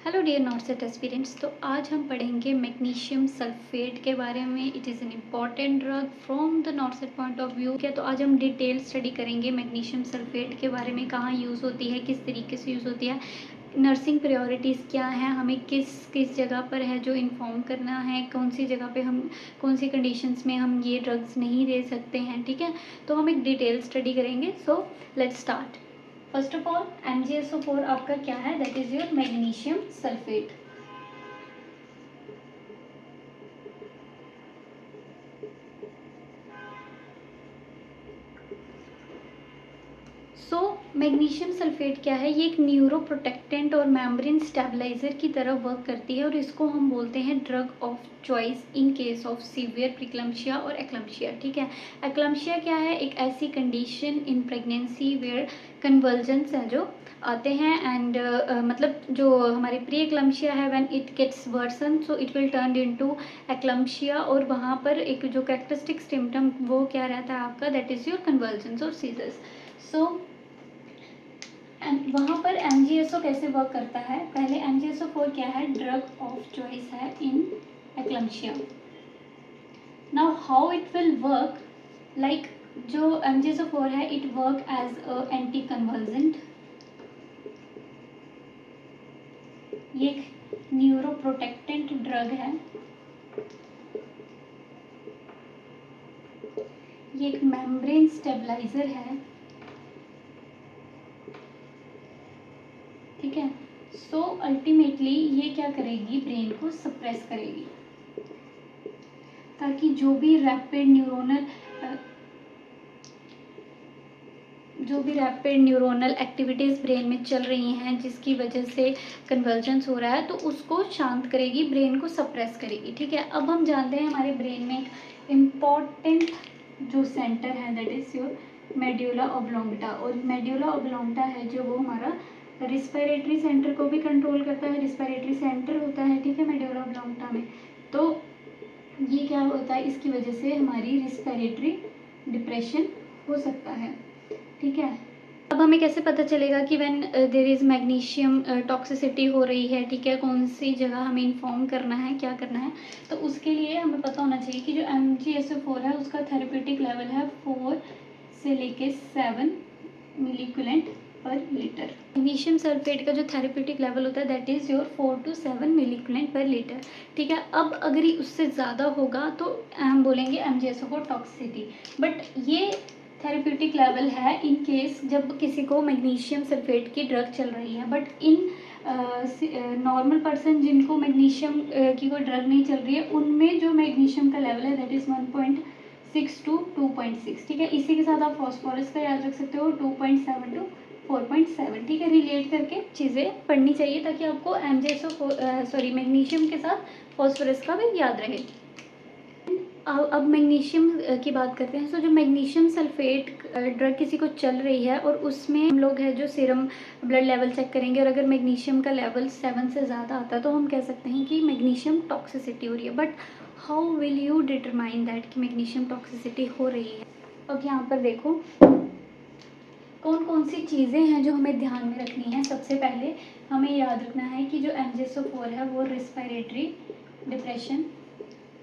Hello dear नॉर्सेट aspirants. तो आज हम पढ़ेंगे मैग्नीशियम सल्फेट के बारे में। It is an important drug from the नॉर्सेट point of view. क्या तो आज हम डिटेल स्टडी करेंगे मैग्नीशियम सल्फेट के बारे में, कहाँ यूज़ होती है, किस तरीके से यूज़ होती है, नर्सिंग प्रायोरिटीज़ क्या हैं, हमें किस किस जगह पर है जो इन्फॉर्म करना है, कौन सी जगह पे हम कौन सी कंडीशंस में हम ये ड्रग्स नहीं दे सकते हैं। ठीक है, तो हम एक डिटेल स्टडी करेंगे। So let's start. First of all MgSO4 आपका क्या है? That is your magnesium sulphate. So magnesium sulphate क्या है? ये एक न्यूरोप्रोटेक्टेंट और मेम्ब्रेन स्टेबलाइजर की तरह वर्क करती है और इसको हम बोलते हैं drug of choice in case of severe preeclampsia और एक्लम्शिया। ठीक है, एक्लम्शिया क्या है? एक ऐसी condition in pregnancy where convulsions है जो आते हैं एंड मतलब जो हमारी प्री एक्लम्शिया है, when it gets worsen so it will turn into eclampsia, और वहाँ पर एक जो कैरेक्टरिस्टिक सिम्टम वो क्या रहता है आपका? दैट इज़ योर कन्वर्जन्स और सीजर्स। सो वहाँ पर MgSO कैसे वर्क करता है? पहले MgSO4 क्या है? ड्रग ऑफ चॉइस है in eclampsia. Now how it will work, like जो MgSO4 है it work as a anti convulsant. ये एक न्यूरोप्रोटेक्टेंट ड्रग है, ये एक मेम्ब्रेन स्टेबलाइजर है। ठीक है, सो अल्टीमेटली ये क्या करेगी? ब्रेन को सप्रेस करेगी ताकि जो भी रैपिड न्यूरोनल एक्टिविटीज़ ब्रेन में चल रही हैं जिसकी वजह से कन्वर्जेंस हो रहा है, तो उसको शांत करेगी, ब्रेन को सप्रेस करेगी। ठीक है, अब हम जानते हैं हमारे ब्रेन में एक इम्पॉर्टेंट जो सेंटर है दैट इज़ योर मेड्यूला ऑब्लोंगटा, और मेड्यूला ऑब्लोंगटा है जो वो हमारा रिस्पिरेटरी सेंटर को भी कंट्रोल करता है। रिस्पिरेटरी सेंटर होता है, ठीक है, मेड्यूला ऑब्लोंगटा में। तो ये क्या होता है? इसकी वजह से हमारी रिस्पिरेटरी डिप्रेशन हो सकता है। ठीक है, अब हमें कैसे पता चलेगा कि when there is magnesium toxicity हो रही है? ठीक है, कौन सी जगह हमें इन्फॉर्म करना है, क्या करना है? तो उसके लिए हमें पता होना चाहिए कि जो MgSO4 है उसका थेरेप्यूटिक लेवल है 4 से लेके 7 मिलीक्यूलेंट पर लीटर। मैग्नीशियम सल्फेट का जो थेरेप्यूटिक लेवल होता है दैट इज़ योर 4 to 7 मिलीक्यूलेंट पर लीटर। ठीक है, अब अगर ये उससे ज़्यादा होगा तो हम बोलेंगे MgSO4 टॉक्सिसिटी। बट ये थेरेप्यूटिक लेवल है इन केस जब किसी को मैग्नीशियम सल्फेट की ड्रग चल रही है। बट इन नॉर्मल पर्सन जिनको मैग्नीशियम की कोई ड्रग नहीं चल रही है उनमें जो मैग्नीशियम का लेवल है दैट इज़ 1.6 to 2.6। ठीक है, इसी के साथ आप फॉस्फोरस का याद रख सकते हो 2.7 to 4.7। ठीक है, रिलेट करके चीज़ें पढ़नी चाहिए ताकि आपको मैग्नीशियम के साथ फॉस्फोरस का भी याद रहे। अब मैग्नीशियम की बात करते हैं। सो जो मैग्नीशियम सल्फेट ड्रग किसी को चल रही है और उसमें हम लोग है जो सीरम ब्लड लेवल चेक करेंगे, और अगर मैग्नीशियम का लेवल 7 से ज़्यादा आता है तो हम कह सकते हैं कि मैग्नीशियम टॉक्सिसिटी हो रही है। But how will you determine that कि मैग्नीशियम टॉक्सिसिटी हो रही है? अब यहाँ पर देखो कौन कौन सी चीज़ें हैं जो हमें ध्यान में रखनी है। सबसे पहले हमें याद रखना है कि जो MgSO4 है वो रिस्पिरेटरी डिप्रेशन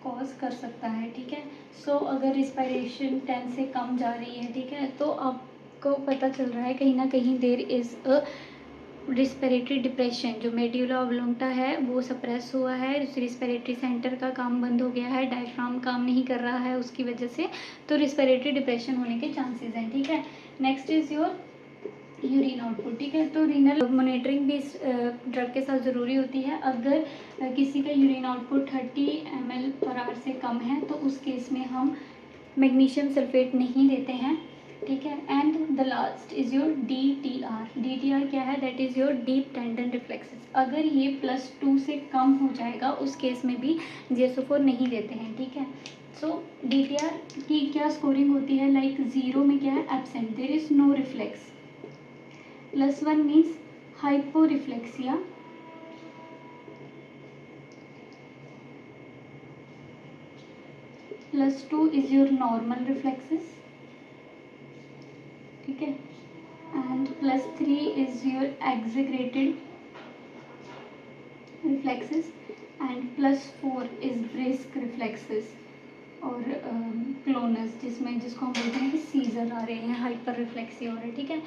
कॉज कर सकता है। ठीक है, सो अगर रिस्पिरेशन 10 से कम जा रही है, ठीक है, तो आपको पता चल रहा है कहीं ना कहीं there is a respiratory depression. जो मेड्यूला ऑब्लोंगटा है वो सप्रेस हुआ है, रिस्पिरेटरी सेंटर का काम बंद हो गया है, डायफ्राम काम नहीं कर रहा है उसकी वजह से, तो रिस्पिरेटरी डिप्रेशन होने के चांसेस हैं। ठीक है, next is your urine output. ठीक है, तो रीनल मॉनिटरिंग भी इस ड्रग के साथ ज़रूरी होती है। अगर किसी का यूरिन आउटपुट 30 ml/h से कम है तो उस केस में हम मैग्नीशियम सल्फेट नहीं देते हैं। ठीक है, and the last is your DTR। DTR क्या है? That is your deep tendon reflexes. अगर ये +2 से कम हो जाएगा उस केस में भी GSO4 नहीं देते हैं। ठीक है, सो DTR की क्या स्कोरिंग होती है? लाइक 0 में क्या है? Absent, there is no reflex. +1 means hyporeflexia, +2 is your normal reflexes। ठीक है, and +3 is your exaggerated reflexes and +4 is brisk reflexes और जिसको हम बोलते हैं कि सीजर आ रहे हैं, हाइपर रिफ्लेक्सी हो रहा है, ठीक है।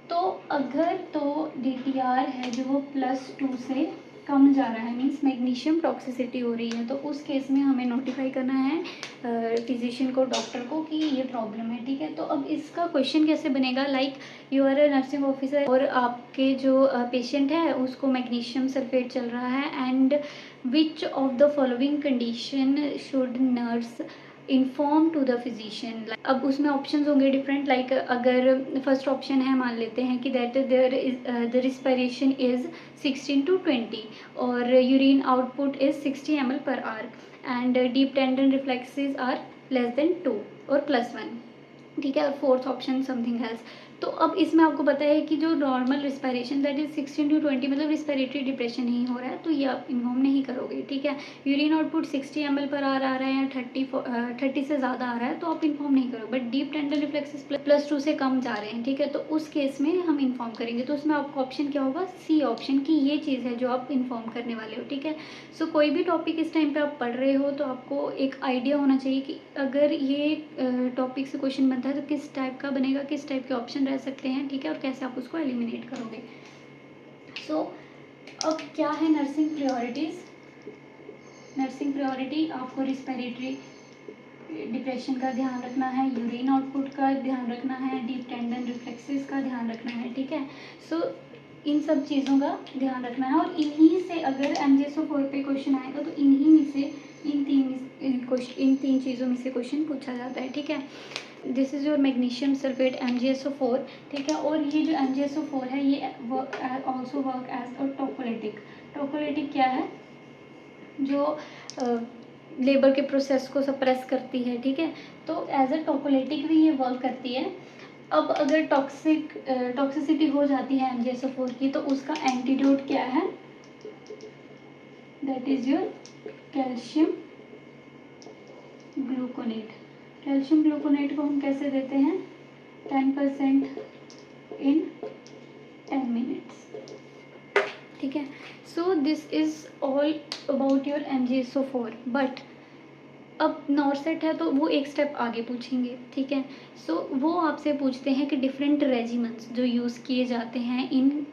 तो अगर तो DTR है जो वो +2 से कम जा रहा है, मीन्स मैग्नीशियम टॉक्सिसिटी हो रही है, तो उस केस में हमें नोटिफाई करना है फिजिशियन को, डॉक्टर को, कि ये प्रॉब्लम है, ठीक है। तो अब इसका क्वेश्चन कैसे बनेगा, like you are a nursing officer और आपके जो पेशेंट है उसको मैग्नीशियम सल्फेट चल रहा है, and which of the following condition should nurse inform to the physician. अब उसमें ऑप्शंस होंगे डिफरेंट, लाइक अगर फर्स्ट ऑप्शन है, मान लेते हैं कि that there is the respiration is 16 to 20 और urine output is 60 ml per hour and deep tendon reflexes are less than 2 और +1, ठीक है। और फोर्थ ऑप्शन समथिंग एल्स। तो अब इसमें आपको पता है कि जो normal respiration that is 16 to 20 मतलब रिस्पिरेटरी डिप्रेशन नहीं हो रहा है, तो ये आप इन्फॉर्म नहीं करोगे, ठीक है। यूरिन आउटपुट 60 ml पर आ रहा है या 30 से ज़्यादा आ रहा है तो आप इन्फॉर्म नहीं करोगे, बट डीप टेंडन रिफ्लेक्सेस +2 से कम जा रहे हैं, ठीक है, तो उस केस में हम इन्फॉर्म करेंगे। तो उसमें आपका ऑप्शन क्या होगा, सी ऑप्शन, की ये चीज़ है जो आप इन्फॉर्म करने वाले हो, ठीक है। सो कोई भी टॉपिक इस टाइम पे आप पढ़ रहे हो तो आपको एक आइडिया होना चाहिए कि अगर ये टॉपिक से क्वेश्चन बनता है तो किस टाइप का बनेगा, किस टाइप के ऑप्शन रह सकते हैं, ठीक है, और कैसे आप उसको एलिमिनेट करोगे। सो अब क्या है नर्सिंग प्रायोरिटीज़। नर्सिंग प्रायोरिटी आपको रिस्पिरेटरी डिप्रेशन का ध्यान रखना है, यूरिन आउटपुट का ध्यान रखना है, डीप टेंडन रिफ्लेक्सेस का ध्यान रखना है, ठीक है। सो इन सब चीज़ों का ध्यान रखना है, और इन्हीं से अगर MGSO4 पे क्वेश्चन आएगा तो इन्हीं में से इन तीन चीज़ों में से क्वेश्चन पूछा जाता है, ठीक है। This is your magnesium sulphate MGSO4, ठीक है। और ये जो MGSO4 है ये ऑल्सो वर्क एज अ टोकोलिटिक। टोकोलिटिक क्या है, जो लेबर के प्रोसेस को सप्रेस करती है, ठीक है, तो एज अ टोकोलिटिक भी ये वर्क करती है। अब अगर टॉक्सिसिटी हो जाती है MGSO4 की तो उसका एंटीडोट क्या है, that is your calcium gluconate. Calcium gluconate को हम कैसे देते हैं, 10% इन 10 मिनट्स, ठीक है। So this is all about your MGSO4, but अब नॉर्सेट है तो वो एक स्टेप आगे पूछेंगे, ठीक है। सो वो आपसे पूछते हैं कि डिफरेंट रेजिमेंट्स जो यूज़ किए जाते हैं इन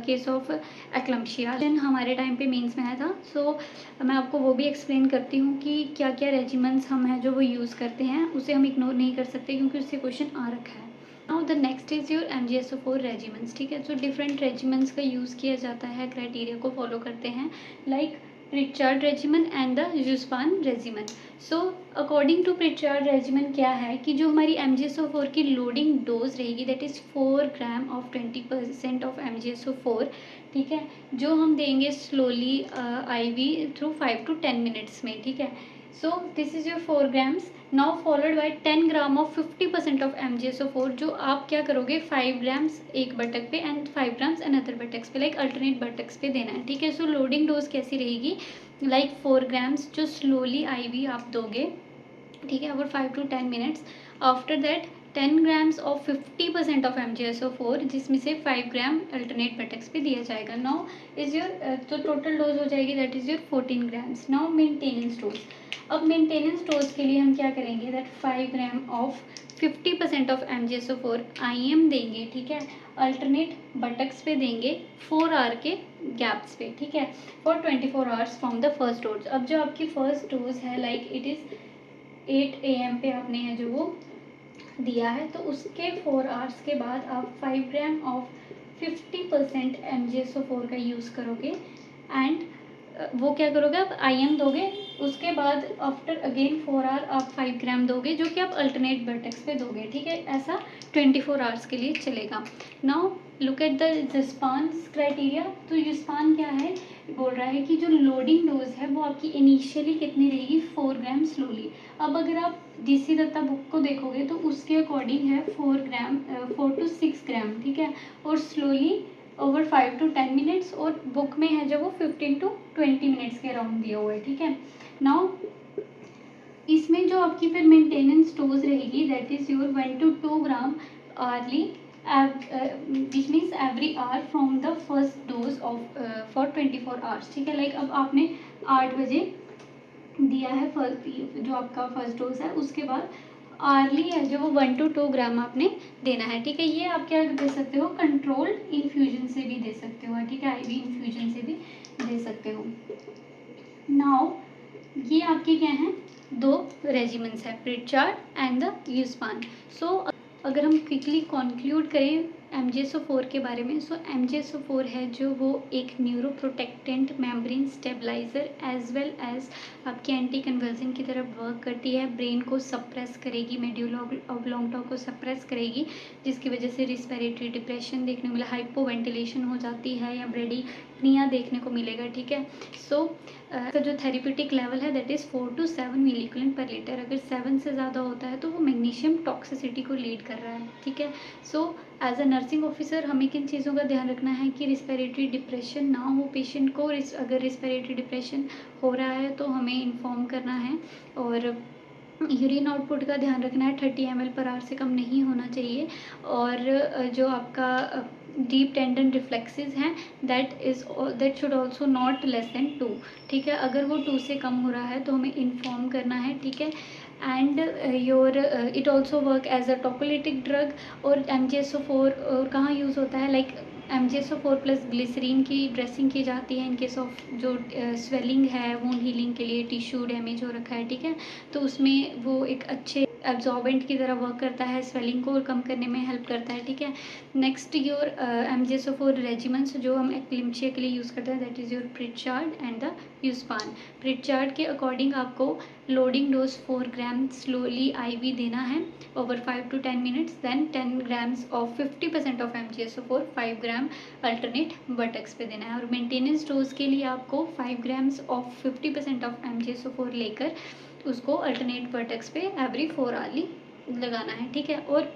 केस ऑफ एक्लम्शिया। हमारे टाइम पे मेंस में आया था, सो मैं आपको वो भी एक्सप्लेन करती हूँ कि क्या क्या रेजिमेंट्स हम हैं जो वो यूज़ करते हैं, उसे हम इग्नोर नहीं कर सकते क्योंकि उससे क्वेश्चन आ रखा है। Now the next is your MGSO4 regimens, ठीक है। सो डिफरेंट रेजिमेंट्स का यूज़ किया जाता है, क्राइटेरिया को फॉलो करते हैं, like Pritchard regimen and the Zuspan regimen. So according to Pritchard regimen क्या है कि जो हमारी MGSO4 की लोडिंग डोज रहेगी that is 4 gram of 20% of MGSO4, ठीक है, जो हम देंगे slowly IV through 5 to 10 minutes में, ठीक है। So this is your 4 grams, now followed by 10 gram of 50% of MGSO4, जो आप क्या करोगे 5 ग्राम्स एक बटक पे एंड 5 ग्राम्स अनदर बटक्स पे, लाइक अल्टरनेट बटक्स पे देना है, ठीक है। सो लोडिंग डोज कैसी रहेगी, लाइक 4 ग्राम्स जो स्लोली IV आप दोगे, ठीक है, और 5 to 10 minutes. After that 10 grams of 50% of MGSO4 जिसमें से 5 ग्राम अल्टरनेट बटक्स पे दिया जाएगा। नाउ इज योर तो टोटल डोज हो जाएगी that is your 14 grams. Now maintenance dose, अब मेंटेनेंस डोज के लिए हम क्या करेंगे that 5 gram of 50% of MGSO4 IM देंगे, ठीक है, अल्टरनेट बटक्स पे देंगे 4 आवर के गैप्स पे, ठीक है, for 24 hours from the first dose. अब जो आपकी फर्स्ट डोज है लाइक इट इज़ 8 AM पे आपने है जो वो दिया है, तो उसके 4 आवर्स के बाद आप 5 ग्राम ऑफ 50% MGSO4 का यूज़ करोगे एंड वो क्या करोगे आप IM दोगे, उसके बाद आफ्टर अगेन 4 आवर आप 5 ग्राम दोगे जो कि आप अल्टरनेट बटक्स पे दोगे, ठीक है, ऐसा 24 आवर्स के लिए चलेगा। Now look at the Zuspan's criteria. तो यूस्पान क्या है, बोल रहा है कि जो लोडिंग डोज है वो आपकी इनिशियली कितनी रहेगी 4 ग्राम स्लोली। अब अगर आप DC दत्ता बुक को देखोगे तो उसके अकॉर्डिंग है 4 to 6 ग्राम, ठीक है, और स्लोली ओवर 5 to 10 मिनट्स, और बुक में है जो वो 15 to 20 मिनट्स के अराउंड दिया हुआ है, ठीक है। नाउ इसमें जो आपकी फिर मेंटेनेंस डोज रहेगी that is your 1 to 2 gram early which means every hour from the first dose of for 24 hours, ठीक है। लाइक अब आपने 8 बजे दिया है फर्स्ट, जो आपका फर्स्ट डोज है, उसके बाद आर्ली है जो वो 1 to 2 ग्राम आपने देना है, ठीक है। ये आप क्या दे सकते हो, कंट्रोल्ड इन्फ्यूजन से भी दे सकते हो, ठीक है, आईवी इन्फ्यूजन से भी दे सकते हो। नाउ ये आपके क्या हैं, दो रेजिमेंट्स है, प्रिचार्ड एंड द यूस्पान। सो अगर हम क्विकली कंक्लूड करें MgSO4 के बारे में, सो MgSO4 है जो वो एक neuroprotectant membrane stabiliser as well as आपके एंटी कन्वर्जन की तरफ वर्क करती है, ब्रेन को सप्रेस करेगी, मेड्यूला ऑब्लोंगटा को सप्रेस करेगी, जिसकी वजह से रिस्पिरेटरी डिप्रेशन देखने को मिला, हाइपोवेंटिलेशन हो जाती है या ब्रेडीनिया देखने को मिलेगा, ठीक है। सो इसका जो थेरेप्यूटिक लेवल है दैट इज़ 4 to 7 मिलीकुलन पर लीटर। अगर 7 से ज़्यादा होता है तो वो मैग्नीशियम टॉक्सिसिटी को लीड कर रहा है, ठीक है। So as a nursing officer हमें किन चीज़ों का ध्यान रखना है कि रिस्पिरेटरी डिप्रेशन ना हो पेशेंट को। अगर रिस्पिरेटरी डिप्रेशन हो रहा है तो हमें इन्फॉर्म करना है, और यूरिन आउटपुट का ध्यान रखना है, 30 ml पर आवर से कम नहीं होना चाहिए। और जो आपका डीप टेंडन रिफ्लेक्सेस हैं that should also not less than 2, ठीक है। अगर वो 2 से कम हो रहा है तो हमें इन्फॉर्म करना है, ठीक है। And your it also work as a tocolytic drug. और MgSO4 और कहाँ यूज़ होता है, लाइक MgSO4 प्लस ग्लिसरीन की ड्रेसिंग की जाती है इन केस ऑफ जो स्वेलिंग है, वुंड हीलिंग के लिए, टिश्यू डैमेज हो रखा है, ठीक है। तो उसमें वो एक अच्छे एब्जॉर्बेंट की तरह वर्क करता है, स्वेलिंग को कम करने में हेल्प करता है, ठीक है। नेक्स्ट योर MgSO4 रेजिमेंट्स जो हम एक्लिम्चिया के लिए यूज़ करते हैं that is your Pritchard and the Zuspan. Pritchard के अकॉर्डिंग आपको loading dose 4 gram slowly IV देना है over 5 to 10 minutes, then 10 grams of 50% of MgSO4 5 gram alternate buttocks पे देना है। और मेंटेनेंस डोज के लिए आपको 5 grams ऑफ 50% ऑफ MgSO4 लेकर उसको अल्टरनेट वर्टेक्स पे एवरी 4 आवर्ली लगाना है, ठीक है। और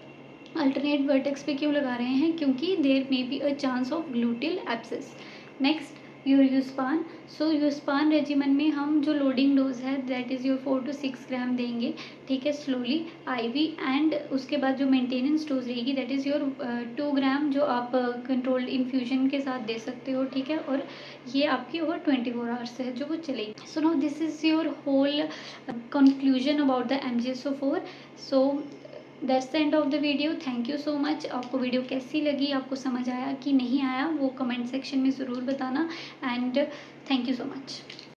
अल्टरनेट वर्टेक्स पे क्यों लगा रहे हैं, क्योंकि there may be a chance of gluteal abscess. Next your Zuspan. So Zuspan regiment में हम जो लोडिंग डोज है that is your 4 to 6 gram देंगे, ठीक है, स्लोली IV। एंड उसके बाद जो मेंटेनेंस डोज रहेगी दैट इज़ योर 2 ग्राम जो आप कंट्रोल्ड इन्फ्यूजन के साथ दे सकते हो, ठीक है। और ये आपकी ओवर 24 आवर्स है जो वो चलेगी। So now this is your whole conclusion about the MgSO4। So that's the end of the video. Thank you so much. आपको वीडियो कैसी लगी, आपको समझ आया कि नहीं आया, वो कमेंट सेक्शन में ज़रूर बताना। And thank you so much.